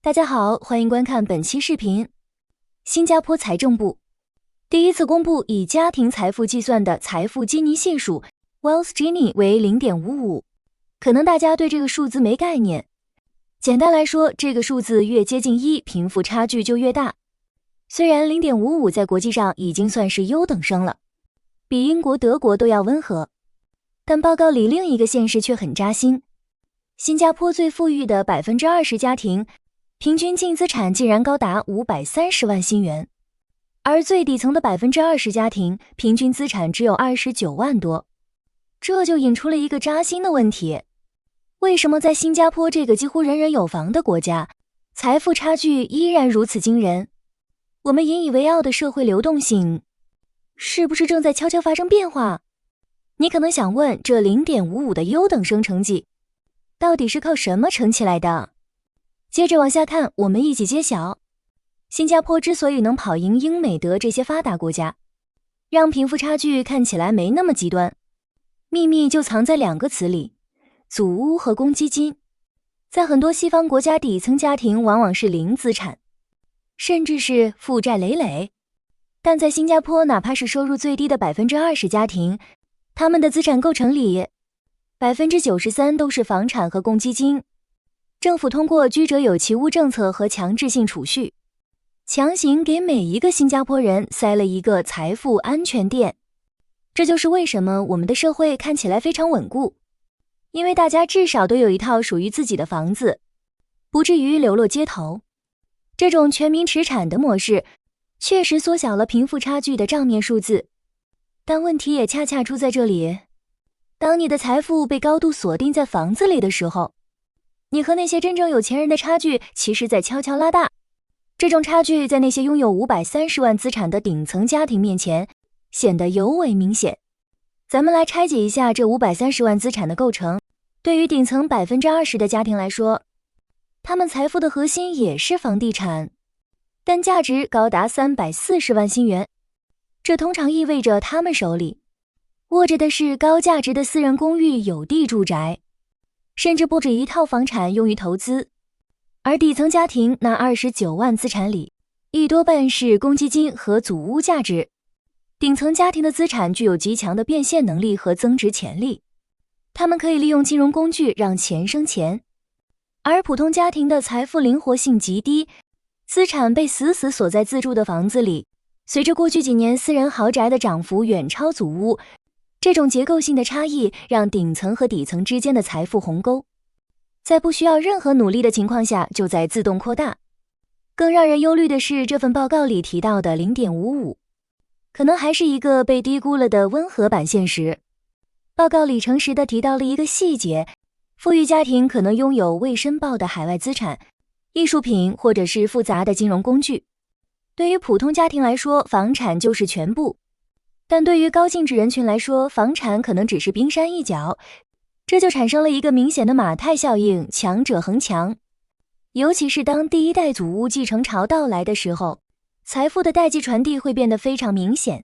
大家好，欢迎观看本期视频。新加坡财政部第一次公布以家庭财富计算的财富基尼系数 Wealth Gini 为 0.55， 可能大家对这个数字没概念。简单来说，这个数字越接近1，贫富差距就越大。虽然 0.55 在国际上已经算是优等生了，比英国、德国都要温和，但报告里另一个现实却很扎心。新加坡最富裕的 20% 家庭平均净资产竟然高达530万新元，而最底层的 20% 家庭平均资产只有29万多。这就引出了一个扎心的问题：为什么在新加坡这个几乎人人有房的国家，财富差距依然如此惊人？我们引以为傲的社会流动性，是不是正在悄悄发生变化？你可能想问，这 0.55 的优等生成绩，到底是靠什么撑起来的？接着往下看，我们一起揭晓。新加坡之所以能跑赢英美德这些发达国家，让贫富差距看起来没那么极端，秘密就藏在2个词里：祖屋和公积金。在很多西方国家，底层家庭往往是零资产，甚至是负债累累。但在新加坡，哪怕是收入最低的 20% 家庭，他们的资产构成里 93% 都是房产和公积金。政府通过居者有其屋政策和强制性储蓄，强行给每一个新加坡人塞了一个财富安全垫。这就是为什么我们的社会看起来非常稳固，因为大家至少都有一套属于自己的房子，不至于流落街头。这种全民持产的模式确实缩小了贫富差距的账面数字，但问题也恰恰出在这里：当你的财富被高度锁定在房子里的时候，你和那些真正有钱人的差距其实在悄悄拉大。这种差距在那些拥有530万资产的顶层家庭面前显得尤为明显。咱们来拆解一下这530万资产的构成。对于顶层 20% 的家庭来说，他们财富的核心也是房地产，但价值高达340万新元。这通常意味着他们手里握着的是高价值的私人公寓、有地住宅，甚至不止一套房产用于投资。而底层家庭那29万资产里，一多半是公积金和祖屋价值。顶层家庭的资产具有极强的变现能力和增值潜力，他们可以利用金融工具让钱生钱。而普通家庭的财富灵活性极低，资产被死死锁在自住的房子里。随着过去几年私人豪宅的涨幅远超祖屋，这种结构性的差异让顶层和底层之间的财富鸿沟，在不需要任何努力的情况下就在自动扩大。更让人忧虑的是，这份报告里提到的 0.55 可能还是一个被低估了的温和版现实。报告里诚实地提到了一个细节：富裕家庭可能拥有未申报的海外资产、艺术品或者是复杂的金融工具。对于普通家庭来说，房产就是全部，但对于高净值人群来说，房产可能只是冰山一角。这就产生了一个明显的马太效应，强者恒强。尤其是当第一代祖屋继承潮到来的时候，财富的代际传递会变得非常明显。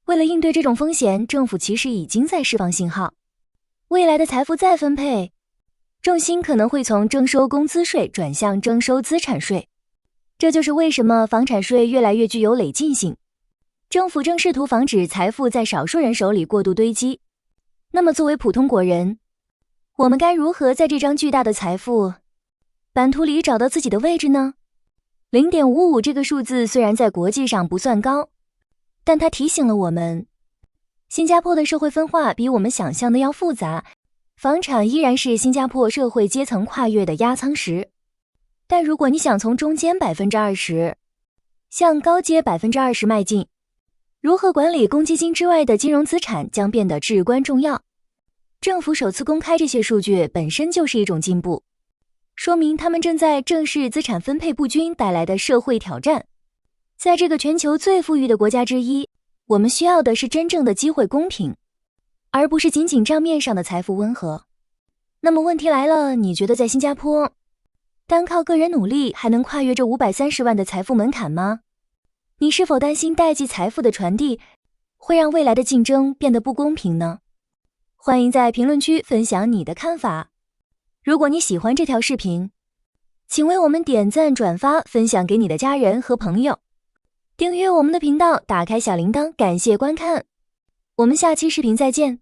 为了应对这种风险，政府其实已经在释放信号。未来的财富再分配，重心可能会从征收工资税转向征收资产税。这就是为什么房产税越来越具有累进性。政府正试图防止财富在少数人手里过度堆积。那么作为普通国人，我们该如何在这张巨大的财富版图里找到自己的位置呢？ 0.55 这个数字虽然在国际上不算高，但它提醒了我们，新加坡的社会分化比我们想象的要复杂。房产依然是新加坡社会阶层跨越的压舱石，但如果你想从中间 20% 向高阶 20% 迈进，如何管理公积金之外的金融资产将变得至关重要。政府首次公开这些数据本身就是一种进步，说明他们正在正视资产分配不均带来的社会挑战。在这个全球最富裕的国家之一，我们需要的是真正的机会公平，而不是仅仅账面上的财富温和。那么问题来了，你觉得在新加坡，单靠个人努力还能跨越这530万的财富门槛吗？你是否担心代际财富的传递会让未来的竞争变得不公平呢？欢迎在评论区分享你的看法。如果你喜欢这条视频，请为我们点赞、转发、分享给你的家人和朋友，订阅我们的频道，打开小铃铛，感谢观看。我们下期视频再见。